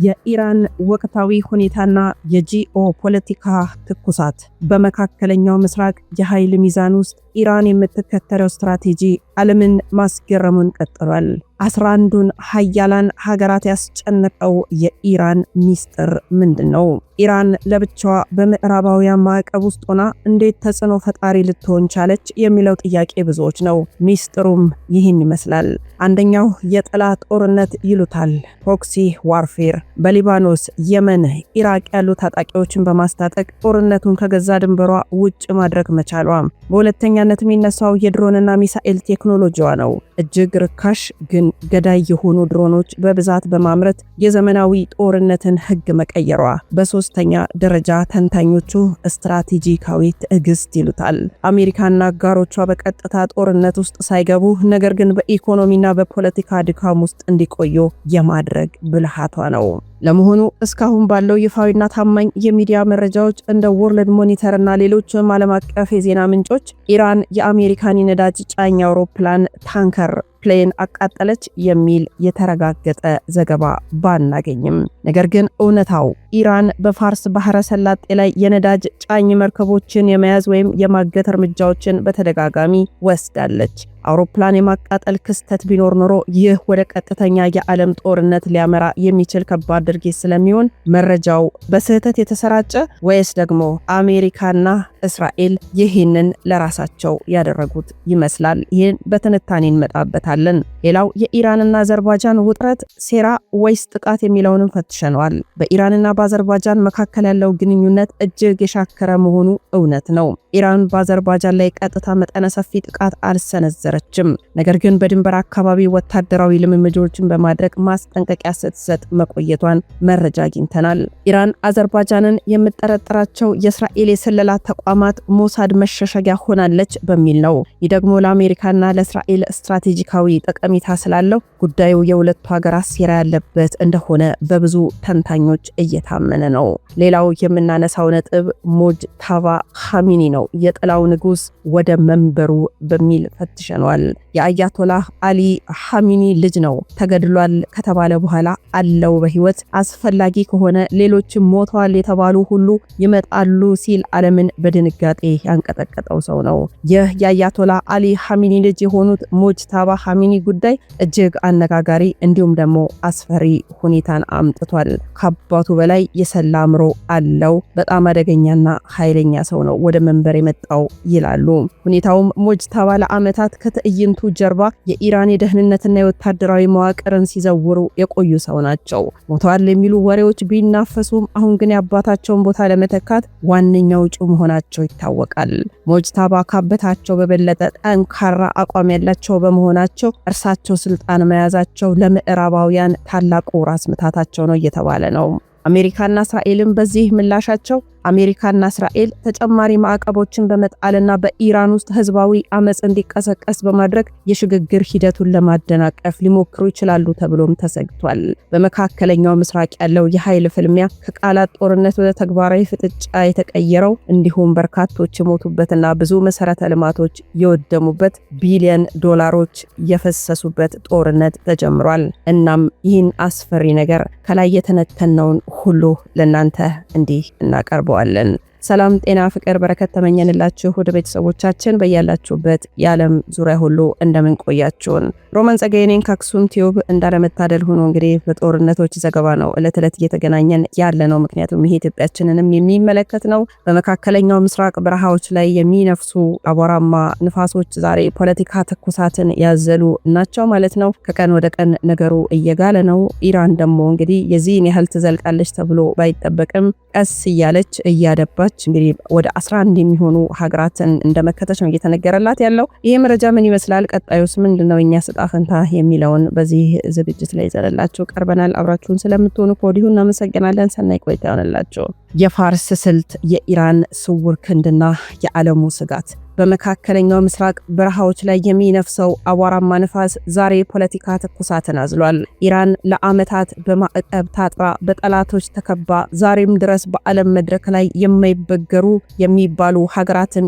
የኢራን ወቅታዊ ሁኔታና የጂኦፖለቲካ ትኩሳት በመካከለኛው ምስራቅ የኃይል ሚዛን ውስጥ ኢራን የምትከተለው ስትራቴጂ ዓለምን ማስገረሙን ቀጥሏል። 11ዱን ሀያላን ሀገራት ያስጨነቀው የኢራን ሚስጥር ምንድነው? ኢራን ለብቻዋ በምዕራባውያን ማዕቀብ ውስጥ ሆና እንዴት ተጽዕኖ ፈጣሪ ልትሆን ቻለች የሚለው ጥያቄ ብዙዎች ነው። ሚስጥሩም ይህን ይመስላል። አንደኛው የጥላ ጦርነት ይሉታል፣ ፕሮክሲ ዋርፌር። በሊባኖስ፣ የመን፣ ኢራቅ ያሉ ታጣቂዎችን በማስታጠቅ ጦርነቱን ከገዛ ድንበሯ ውጭ ማድረግ መቻሏ። በሁለተኛነት የሚነሳው የድሮንና ሚሳኤል ቴክኖሎጂዋ ነው። እጅግ ርካሽ ግን ገዳይ የሆኑ ድሮኖች በብዛት በማምረት የዘመናዊ ጦርነትን ህግ መቀየሯ። በሶስተኛ ደረጃ ተንታኞቹ ስትራቴጂካዊ ትዕግስት ይሉታል። አሜሪካና አጋሮቿ በቀጥታ ጦርነት ውስጥ ሳይገቡ ነገር ግን በኢኮኖሚና በፖለቲካ ድካም ውስጥ እንዲቆዩ የማድረግ ብልሃቷ ነው። ለመሆኑ እስካሁን ባለው ይፋዊና ታማኝ የሚዲያ መረጃዎች እንደ ወርልድ ሞኒተር እና ሌሎችም ዓለም አቀፍ የዜና ምንጮች ኢራን የአሜሪካን ነዳጅ ጫኝ አውሮፕላን ታንከር ፕሌን አቃጠለች የሚል የተረጋገጠ ዘገባ ባናገኝም፣ ነገር ግን እውነታው ኢራን በፋርስ ባህረ ሰላጤ ላይ የነዳጅ ጫኝ መርከቦችን የመያዝ ወይም የማገት እርምጃዎችን በተደጋጋሚ ወስዳለች። አውሮፕላን የማቃጠል ክስተት ቢኖር ኖሮ ይህ ወደ ቀጥተኛ የዓለም ጦርነት ሊያመራ የሚችል ከባድ ድርጊት ስለሚሆን መረጃው በስህተት የተሰራጨ ወይስ ደግሞ አሜሪካና እስራኤል ይህንን ለራሳቸው ያደረጉት ይመስላል? ይህን በትንታኔ እንመጣበታለን። ሌላው የኢራንና አዘርባጃን ውጥረት ሴራ ወይስ ጥቃት የሚለውንም ፈትሸነዋል። በኢራንና በአዘርባጃን መካከል ያለው ግንኙነት እጅግ የሻከረ መሆኑ እውነት ነው። ኢራን በአዘርባጃን ላይ ቀጥታ መጠነ ሰፊ ጥቃት አልሰነዘረችም። ነገር ግን በድንበር አካባቢ ወታደራዊ ልምምዶችን በማድረግ ማስጠንቀቂያ ስትሰጥ መቆየቷን መረጃ አግኝተናል። ኢራን አዘርባጃንን የምጠረጥራቸው የእስራኤል የስለላ ተቋማት ሞሳድ መሸሸጊያ ሆናለች በሚል ነው። ይህ ደግሞ ለአሜሪካና ለእስራኤል ስትራቴጂካዊ ጠቀሜታ ስላለው ጉዳዩ የሁለቱ ሀገራት ሴራ ያለበት እንደሆነ በብዙ ተንታኞች እየታመነ ነው። ሌላው የምናነሳው ነጥብ ሞጅታባ ኻሚኒ ነው። የጥላው ንጉስ ወደ መንበሩ በሚል ፈትሸኗል። የአያቶላህ አሊ ኻሚኒ ልጅ ነው። ተገድሏል ከተባለ በኋላ አለው በህይወት አስፈላጊ ከሆነ ሌሎችም ሞተዋል የተባሉ ሁሉ ይመጣሉ ሲል ዓለምን በድንጋጤ ያንቀጠቀጠው ሰው ነው። ይህ የአያቶላህ አሊ ኻሚኒ ልጅ የሆኑት ሞጅታባ ኻሚኒ ጉዳይ እጅግ አነጋጋሪ እንዲሁም ደግሞ አስፈሪ ሁኔታን አምጥቷል። ከአባቱ በላይ የሰላ አእምሮ አለው። በጣም አደገኛና ኃይለኛ ሰው ነው ወደ መንበር የመጣው ይላሉ። ሁኔታውም ሞጅታባ ለዓመታት ከትዕይንቱ ጀርባ የኢራን የደህንነትና የወታደራዊ መዋቅርን ሲዘውሩ የቆዩ ሰው ናቸው። ሞተዋል የሚሉ ወሬዎች ቢናፈሱም አሁን ግን የአባታቸውን ቦታ ለመተካት ዋነኛው እጩ መሆናቸው ይታወቃል። ሞጅታባ ካበታቸው በበለጠ ጠንካራ አቋም ያላቸው በመሆናቸው እርሳቸው ስልጣን መያዛቸው ለምዕራባውያን ታላቁ ራስ ምታታቸው ነው እየተባለ ነው። አሜሪካና እስራኤልም በዚህ ምላሻቸው አሜሪካና እስራኤል ተጨማሪ ማዕቀቦችን በመጣልና በኢራን ውስጥ ህዝባዊ አመጽ እንዲቀሰቀስ በማድረግ የሽግግር ሂደቱን ለማደናቀፍ ሊሞክሩ ይችላሉ ተብሎም ተሰግቷል። በመካከለኛው ምስራቅ ያለው የኃይል ፍልሚያ ከቃላት ጦርነት ወደ ተግባራዊ ፍጥጫ የተቀየረው እንዲሁም በርካቶች የሞቱበትና ብዙ መሰረተ ልማቶች የወደሙበት ቢሊዮን ዶላሮች የፈሰሱበት ጦርነት ተጀምሯል። እናም ይህን አስፈሪ ነገር ከላይ የተነተነውን ሁሉ ለናንተ እንዲህ እናቀርበዋለን። ሰላም ጤና ፍቅር በረከት ተመኘንላችሁ ወደ ቤተሰቦቻችን በያላችሁበት የዓለም ዙሪያ ሁሉ እንደምን ቆያችሁን። ሮማን ጸጋዬ ነኝ ከአክሱም ቲዩብ። እንዳለመታደል ሆኖ እንግዲህ በጦርነቶች ዘገባ ነው እለት እለት እየተገናኘን ያለ ነው። ምክንያቱም ይሄ ኢትዮጵያችንንም የሚመለከት ነው። በመካከለኛው ምስራቅ በረሃዎች ላይ የሚነፍሱ አቧራማ ንፋሶች ዛሬ ፖለቲካ ትኩሳትን ያዘሉ ናቸው ማለት ነው። ከቀን ወደ ቀን ነገሩ እየጋለ ነው። ኢራን ደግሞ እንግዲህ የዚህን ያህል ትዘልቃለች ተብሎ ባይጠበቅም ቀስ እያለች እያደባች እንግዲህ ወደ 11 የሚሆኑ ሀገራትን እንደመከተች ነው እየተነገረላት ያለው። ይሄ መረጃ ምን ይመስላል፣ ቀጣዩስ ምንድነው እኛ ስጣ ፈንታ የሚለውን በዚህ ዝግጅት ላይ ዘረላችሁ ቀርበናል። አብራችሁን ስለምትሆኑ ከወዲሁ እናመሰግናለን። ሰናይ ቆይታ ይሆንላችሁ። የፋርስ ስልት፣ የኢራን ስውር ክንድና የዓለሙ ስጋት። በመካከለኛው ምስራቅ በረሃዎች ላይ የሚነፍሰው አቧራማ ንፋስ ዛሬ ፖለቲካ ትኩሳትን አዝሏል። ኢራን ለዓመታት በማዕቀብ ታጥራ በጠላቶች ተከባ ዛሬም ድረስ በዓለም መድረክ ላይ የማይበገሩ የሚባሉ ሀገራትን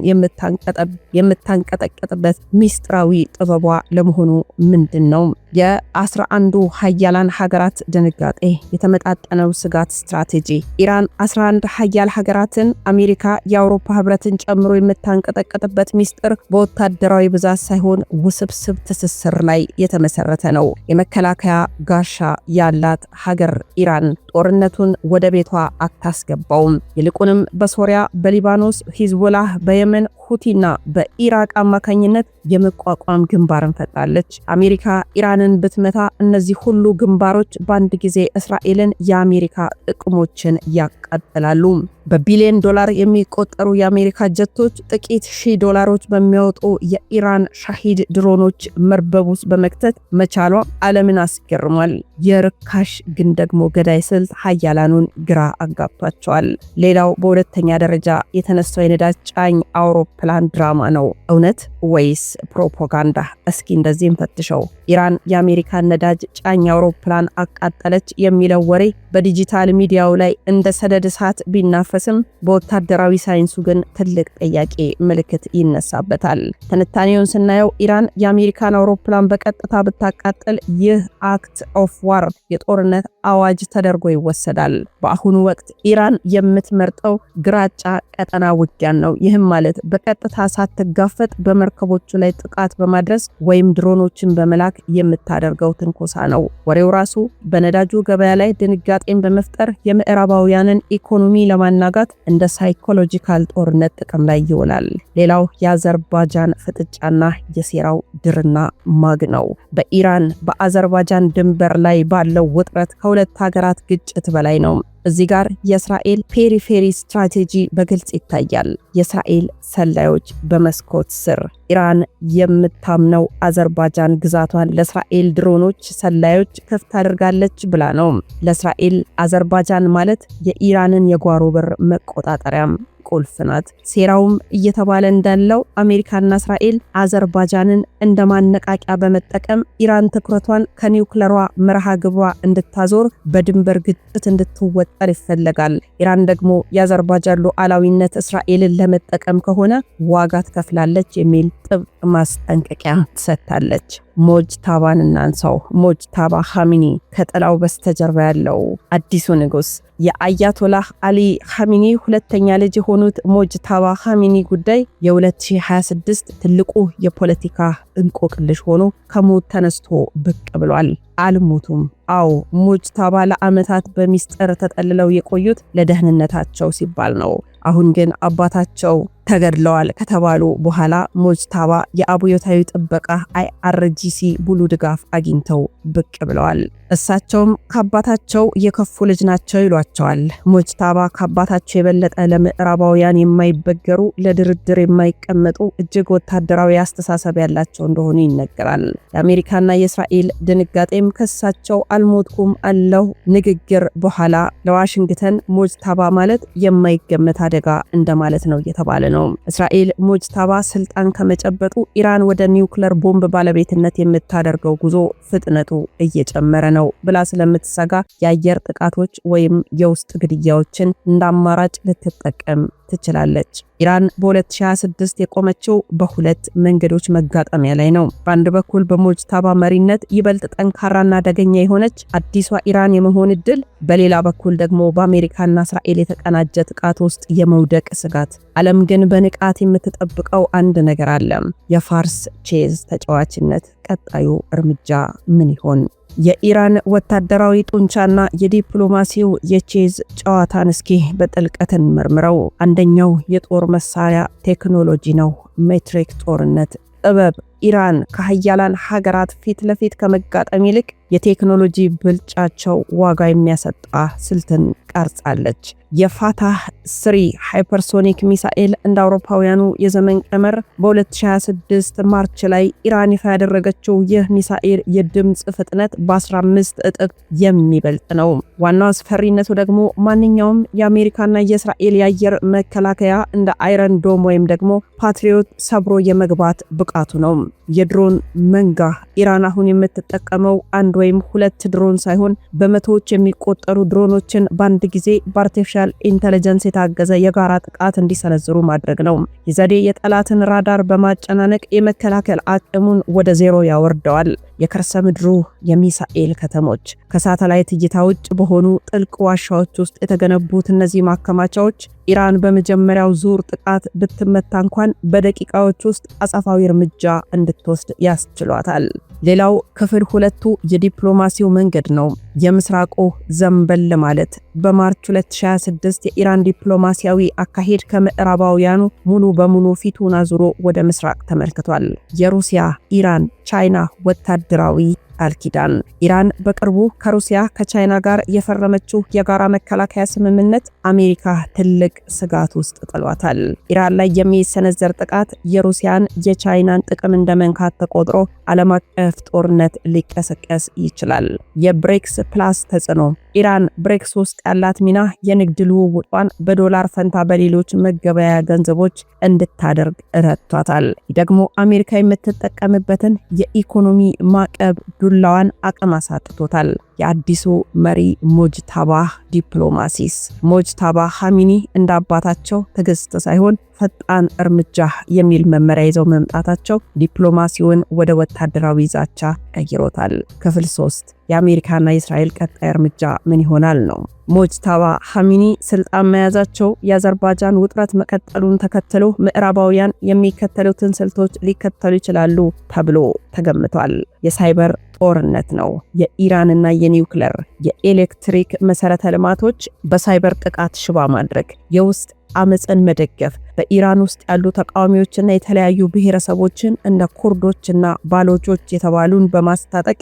የምታንቀጠቅጥበት ሚስጥራዊ ጥበቧ ለመሆኑ ምንድነው? የ11ዱ ሀያላን ሀገራት ድንጋጤ፣ የተመጣጠነው ስጋት ስትራቴጂ። ኢራን 11 ሀያል ሀገራትን አሜሪካ፣ የአውሮፓ ህብረትን ጨምሮ የምታንቀጠቀጥበት ሚስጥር በወታደራዊ ብዛት ሳይሆን ውስብስብ ትስስር ላይ የተመሰረተ ነው። የመከላከያ ጋሻ ያላት ሀገር ኢራን ጦርነቱን ወደ ቤቷ አታስገባውም። ይልቁንም በሶሪያ፣ በሊባኖስ ሂዝቦላህ፣ በየመን ሁቲና በኢራቅ አማካኝነት የመቋቋም ግንባርን ፈጥራለች። አሜሪካ ኢራንን ብትመታ እነዚህ ሁሉ ግንባሮች በአንድ ጊዜ እስራኤልን የአሜሪካ ጥቅሞችን ያቃጥላሉ። በቢሊዮን ዶላር የሚቆጠሩ የአሜሪካ ጀቶች ጥቂት ሺህ ዶላሮች በሚያወጡ የኢራን ሻሂድ ድሮኖች መርበብ ውስጥ በመክተት መቻሏ ዓለምን አስገርሟል። የርካሽ ግን ደግሞ ገዳይ ስልት ሀያላኑን ግራ አጋብቷቸዋል። ሌላው በሁለተኛ ደረጃ የተነሳው የነዳጅ ጫኝ አውሮፕላን ድራማ ነው። እውነት ወይስ ፕሮፓጋንዳ? እስኪ እንደዚህም ፈትሸው። ኢራን የአሜሪካን ነዳጅ ጫኝ አውሮፕላን አቃጠለች የሚለው ወሬ በዲጂታል ሚዲያው ላይ እንደ ሰደድ እሳት ቢናፈስም በወታደራዊ ሳይንሱ ግን ትልቅ ጥያቄ ምልክት ይነሳበታል። ትንታኔውን ስናየው ኢራን የአሜሪካን አውሮፕላን በቀጥታ ብታቃጥል ይህ አክት ኦፍ ዋር የጦርነት አዋጅ ተደርጎ ይወሰዳል። በአሁኑ ወቅት ኢራን የምትመርጠው ግራጫ ቀጠና ውጊያን ነው። ይህም ማለት በቀጥታ ሳትጋፈጥ በመርከቦቹ ላይ ጥቃት በማድረስ ወይም ድሮኖችን በመላክ የምታደርገው ትንኮሳ ነው። ወሬው ራሱ በነዳጁ ገበያ ላይ ድንጋጤን በመፍጠር የምዕራባውያንን ኢኮኖሚ ለማናጋት እንደ ሳይኮሎጂካል ጦርነት ጥቅም ላይ ይውላል። ሌላው የአዘርባጃን ፍጥጫና የሴራው ድርና ማግ ነው። በኢራን በአዘርባጃን ድንበር ላይ ባለው ውጥረት ከሁለት ሀገራት ግጭት በላይ ነው። እዚህ ጋር የእስራኤል ፔሪፌሪ ስትራቴጂ በግልጽ ይታያል። የእስራኤል ሰላዮች በመስኮት ስር ኢራን የምታምነው አዘርባጃን ግዛቷን ለእስራኤል ድሮኖች ሰላዮች ክፍት አድርጋለች ብላ ነው። ለእስራኤል አዘርባጃን ማለት የኢራንን የጓሮ በር መቆጣጠሪያም ቁልፍ ናት። ሴራውም እየተባለ እንዳለው አሜሪካና እስራኤል አዘርባጃንን እንደ ማነቃቂያ በመጠቀም ኢራን ትኩረቷን ከኒውክለሯ መርሃ ግብሯ እንድታዞር በድንበር ግጭት እንድትወጠር ይፈለጋል። ኢራን ደግሞ የአዘርባጃን ሉዓላዊነት እስራኤልን ለመጠቀም ከሆነ ዋጋ ትከፍላለች የሚል ጥብቅ ማስጠንቀቂያ ትሰጥታለች። ሞጅታባን እናንሳው። ሞጅታባ ኻሚኒ ከጥላው በስተጀርባ ያለው አዲሱ ንጉስ የአያቶላህ አሊ ኻሚኒ ሁለተኛ ልጅ የሆኑት ሞጅታባ ኻሚኒ ጉዳይ የ2026 ትልቁ የፖለቲካ እንቆቅልሽ ሆኖ ከሞት ተነስቶ ብቅ ብሏል። አልሞቱም። አዎ ሞጅታባ ለዓመታት በሚስጥር ተጠልለው የቆዩት ለደህንነታቸው ሲባል ነው። አሁን ግን አባታቸው ተገድለዋል ከተባሉ በኋላ ሞጅታባ የአብዮታዊ ጥበቃ IRGC ሙሉ ድጋፍ አግኝተው ብቅ ብለዋል። እሳቸውም ከአባታቸው የከፉ ልጅ ናቸው ይሏቸዋል። ሞጅታባ ከአባታቸው የበለጠ ለምዕራባውያን የማይበገሩ፣ ለድርድር የማይቀመጡ እጅግ ወታደራዊ አስተሳሰብ ያላቸው እንደሆኑ ይነገራል። የአሜሪካና የእስራኤል ድንጋጤም ከሳቸው አልሞትኩም አለው ንግግር በኋላ ለዋሽንግተን ሞጅታባ ማለት የማይገመት አደጋ እንደማለት ነው እየተባለ ነው። እስራኤል ሞጅታባ ስልጣን ከመጨበጡ ኢራን ወደ ኒውክለር ቦምብ ባለቤትነት የምታደርገው ጉዞ ፍጥነቱ እየጨመረ ነው ብላ ስለምትሰጋ የአየር ጥቃቶች ወይም የውስጥ ግድያዎችን እንደ አማራጭ ልትጠቀም ትችላለች። ኢራን በ2026 የቆመችው በሁለት መንገዶች መጋጠሚያ ላይ ነው። በአንድ በኩል በሞጅታባ መሪነት ይበልጥ ጠንካራና አደገኛ የሆነች አዲሷ ኢራን የመሆን እድል፣ በሌላ በኩል ደግሞ በአሜሪካና እስራኤል የተቀናጀ ጥቃት ውስጥ የመውደቅ ስጋት። ዓለም ግን በንቃት የምትጠብቀው አንድ ነገር አለ። የፋርስ ቼዝ ተጫዋችነት ቀጣዩ እርምጃ ምን ይሆን? የኢራን ወታደራዊ ጡንቻና የዲፕሎማሲው የቼዝ ጨዋታን እስኪ በጥልቀት እንመርምረው። አንደኛው የጦር መሳሪያ ቴክኖሎጂ ነው። ሜትሪክ ጦርነት ጥበብ። ኢራን ከሀያላን ሀገራት ፊት ለፊት ከመጋጠም ይልቅ የቴክኖሎጂ ብልጫቸው ዋጋ የሚያሰጣ ስልትን ቀርጻለች። የፋታህ 3 ሃይፐርሶኒክ ሚሳኤል እንደ አውሮፓውያኑ የዘመን ቀመር በ2026 ማርች ላይ ኢራን ይፋ ያደረገችው ይህ ሚሳኤል የድምፅ ፍጥነት በ15 እጥፍ የሚበልጥ ነው። ዋናው አስፈሪነቱ ደግሞ ማንኛውም የአሜሪካና የእስራኤል የአየር መከላከያ እንደ አይረን ዶም ወይም ደግሞ ፓትሪዮት ሰብሮ የመግባት ብቃቱ ነው። የድሮን መንጋ ኢራን አሁን የምትጠቀመው አንድ ወይም ሁለት ድሮን ሳይሆን በመቶዎች የሚቆጠሩ ድሮኖችን በአንድ ጊዜ በአርቲፊሻል ኢንተለጀንስ የታገዘ የጋራ ጥቃት እንዲሰነዝሩ ማድረግ ነው። ይህ ዘዴ የጠላትን ራዳር በማጨናነቅ የመከላከል አቅሙን ወደ ዜሮ ያወርደዋል። የከርሰ ምድሩ የሚሳኤል ከተሞች ከሳተላይት እይታ ውጭ በሆኑ ጥልቅ ዋሻዎች ውስጥ የተገነቡት እነዚህ ማከማቻዎች ኢራን በመጀመሪያው ዙር ጥቃት ብትመታ እንኳን በደቂቃዎች ውስጥ አጸፋዊ እርምጃ እንድትወስድ ያስችሏታል። ሌላው ክፍል ሁለቱ የዲፕሎማሲው መንገድ ነው። የምስራቁ ዘንበል ማለት በማርች 2026 የኢራን ዲፕሎማሲያዊ አካሄድ ከምዕራባውያኑ ሙሉ በሙሉ ፊቱን አዙሮ ወደ ምስራቅ ተመልክቷል። የሩሲያ፣ ኢራን፣ ቻይና ወታደራዊ ቃልኪዳን ኢራን በቅርቡ ከሩሲያ ከቻይና ጋር የፈረመችው የጋራ መከላከያ ስምምነት አሜሪካ ትልቅ ስጋት ውስጥ ጥሏታል። ኢራን ላይ የሚሰነዘር ጥቃት የሩሲያን የቻይናን ጥቅም እንደመንካት ተቆጥሮ ዓለም አቀፍ ጦርነት ሊቀሰቀስ ይችላል። የብሬክስ ፕላስ ተጽዕኖ ኢራን ብሬክስ ውስጥ ያላት ሚና የንግድ ልውውጧን በዶላር ፈንታ በሌሎች መገበያያ ገንዘቦች እንድታደርግ ረድቷታል። ይህ ደግሞ አሜሪካ የምትጠቀምበትን የኢኮኖሚ ማዕቀብ ዱላዋን አቅም አሳጥቶታል። የአዲሱ መሪ ሙጅታባህ ዲፕሎማሲስ ሙጅታባህ ኻሜኒ እንደ አባታቸው ትዕግስት ሳይሆን ፈጣን እርምጃ የሚል መመሪያ ይዘው መምጣታቸው ዲፕሎማሲውን ወደ ወታደራዊ ዛቻ ቀይሮታል። ክፍል 3 የአሜሪካና የእስራኤል ቀጣይ እርምጃ ምን ይሆናል ነው። ሙጅታባህ ኻሜኒ ስልጣን መያዛቸው የአዘርባይጃን ውጥረት መቀጠሉን ተከትሎ ምዕራባውያን የሚከተሉትን ስልቶች ሊከተሉ ይችላሉ ተብሎ ተገምቷል። የሳይበር ጦርነት ነው። የኢራንና የኒውክሌር የኤሌክትሪክ መሰረተ ልማቶች በሳይበር ጥቃት ሽባ ማድረግ፣ የውስጥ አመጽን መደገፍ፣ በኢራን ውስጥ ያሉ ተቃዋሚዎችና የተለያዩ ብሔረሰቦችን እንደ ኩርዶችና ባሎቾች የተባሉን በማስታጠቅ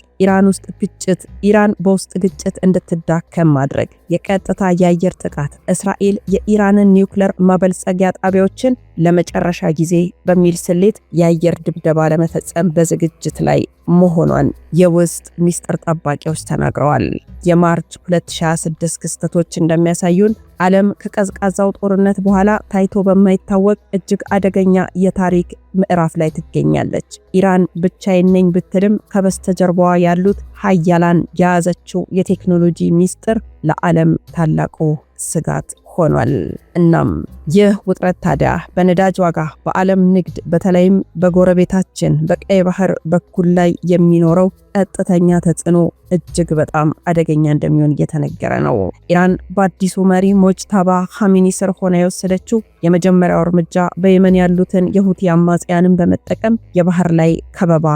ኢራን በውስጥ ግጭት እንድትዳከም ማድረግ፣ የቀጥታ የአየር ጥቃት፣ እስራኤል የኢራንን ኒውክሌር ማበልጸጊያ ጣቢያዎችን ለመጨረሻ ጊዜ በሚል ስሌት የአየር ድብደባ ለመፈጸም በዝግጅት ላይ መሆኗን የውስጥ ሚስጥር ጠባቂዎች ተናግረዋል። የማርች 2026 ክስተቶች እንደሚያሳዩን ዓለም ከቀዝቃዛው ጦርነት በኋላ ታይቶ በማይታወቅ እጅግ አደገኛ የታሪክ ምዕራፍ ላይ ትገኛለች። ኢራን ብቻዬን ነኝ ብትልም ከበስተጀርባዋ ያሉት ሀያላን የያዘችው የቴክኖሎጂ ሚስጥር ለዓለም ታላቁ ስጋት ሆኗል። እናም ይህ ውጥረት ታዲያ በነዳጅ ዋጋ፣ በዓለም ንግድ፣ በተለይም በጎረቤታችን በቀይ ባህር በኩል ላይ የሚኖረው ቀጥተኛ ተጽዕኖ እጅግ በጣም አደገኛ እንደሚሆን እየተነገረ ነው። ኢራን በአዲሱ መሪ ሙጅታባህ ኻሜኒ ስር ሆና የወሰደችው የመጀመሪያው እርምጃ በየመን ያሉትን የሁቲ አማጽያንን በመጠቀም የባህር ላይ ከበባ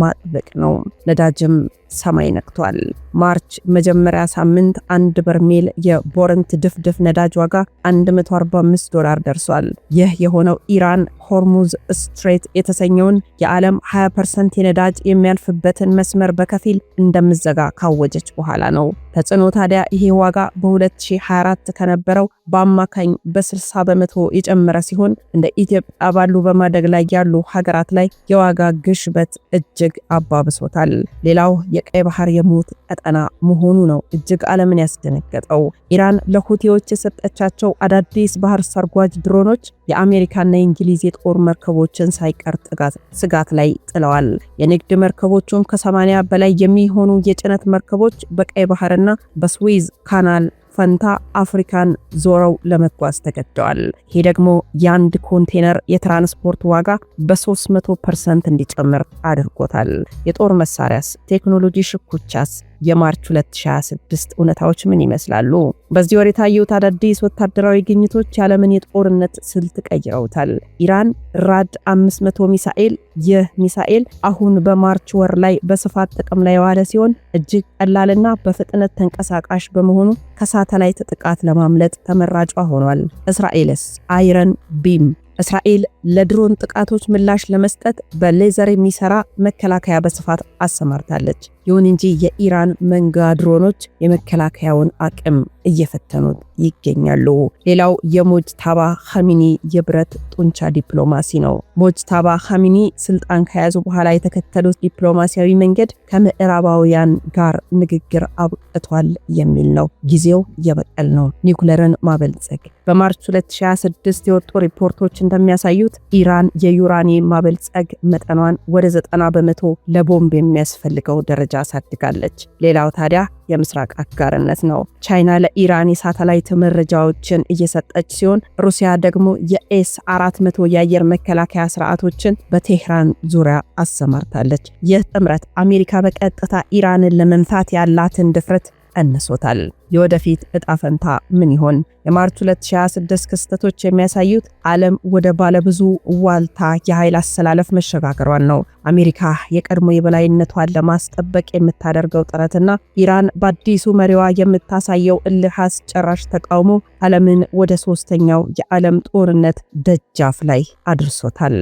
ማጥበቅ ነው። ነዳጅም ሰማይ ነክቷል። ማርች መጀመሪያ ሳምንት አንድ በርሜል የቦረንት ድፍድፍ ነዳጅ ዋጋ $145 ደርሷል። ይህ የሆነው ኢራን ሆርሙዝ ስትሬት የተሰኘውን የዓለም 20% የነዳጅ የሚያልፍበትን መስመር በከፊል እንደምዘጋ ካወጀች በኋላ ነው። ተጽዕኖ ታዲያ ይሄ ዋጋ በ2024 ከነበረው በአማካኝ በ60 በመቶ የጨመረ ሲሆን እንደ ኢትዮጵያ ባሉ በማደግ ላይ ያሉ ሀገራት ላይ የዋጋ ግሽበት እጅግ አባብሶታል። ሌላው የቀይ ባህር የሞት ቀጠና መሆኑ ነው እጅግ ዓለምን ያስደነገጠው። ኢራን ለሁቲዎች የሰጠቻቸው አዳዲስ ባህር ሰርጓጅ ድሮኖች የአሜሪካና የእንግሊዝ የጦር መርከቦችን ሳይቀር ስጋት ላይ ጥለዋል። የንግድ መርከቦቹም ከ80 በላይ የሚሆኑ የጭነት መርከቦች በቀይ ባህርና በስዊዝ ካናል ፈንታ አፍሪካን ዞረው ለመጓዝ ተገደዋል። ይሄ ደግሞ የአንድ ኮንቴነር የትራንስፖርት ዋጋ በ300% እንዲጨምር አድርጎታል። የጦር መሳሪያስ፣ ቴክኖሎጂ ሽኩቻስ የማርች 2026 እውነታዎች ምን ይመስላሉ? በዚህ ወር የታዩት አዳዲስ ወታደራዊ ግኝቶች የዓለምን የጦርነት ስልት ቀይረውታል። ኢራን ራድ 500 ሚሳኤል። ይህ ሚሳኤል አሁን በማርች ወር ላይ በስፋት ጥቅም ላይ የዋለ ሲሆን እጅግ ቀላልና በፍጥነት ተንቀሳቃሽ በመሆኑ ከሳተላይት ጥቃት ለማምለጥ ተመራጯ ሆኗል። እስራኤልስ አይረን ቢም። እስራኤል ለድሮን ጥቃቶች ምላሽ ለመስጠት በሌዘር የሚሰራ መከላከያ በስፋት አሰማርታለች። ይሁን እንጂ የኢራን መንጋ ድሮኖች የመከላከያውን አቅም እየፈተኑት ይገኛሉ። ሌላው የሙጅታባህ ኻሜኒ የብረት ጡንቻ ዲፕሎማሲ ነው። ሙጅታባህ ኻሜኒ ስልጣን ከያዙ በኋላ የተከተሉት ዲፕሎማሲያዊ መንገድ ከምዕራባውያን ጋር ንግግር አብቅቷል የሚል ነው። ጊዜው የበቀል ነው። ኒውክሌርን ማበልጸግ። በማርች 2026 የወጡ ሪፖርቶች እንደሚያሳዩት ኢራን የዩራኒየም ማበልጸግ መጠኗን ወደ 90 በመቶ ለቦምብ የሚያስፈልገው ደረጃ አሳድጋለች። ሌላው ታዲያ የምስራቅ አጋርነት ነው። ቻይና ለኢራን የሳተላይት መረጃዎችን እየሰጠች ሲሆን ሩሲያ ደግሞ የኤስ-400 የአየር መከላከያ ስርዓቶችን በቴህራን ዙሪያ አሰማርታለች። ይህ ጥምረት አሜሪካ በቀጥታ ኢራንን ለመምታት ያላትን ድፍረት ቀንሶታል። የወደፊት እጣ ፈንታ ምን ይሆን? የማርች 2026 ክስተቶች የሚያሳዩት ዓለም ወደ ባለብዙ ዋልታ የኃይል አሰላለፍ መሸጋገሯን ነው። አሜሪካ የቀድሞ የበላይነቷን ለማስጠበቅ የምታደርገው ጥረትና ኢራን በአዲሱ መሪዋ የምታሳየው እልህ አስጨራሽ ተቃውሞ ዓለምን ወደ ሶስተኛው የዓለም ጦርነት ደጃፍ ላይ አድርሶታል።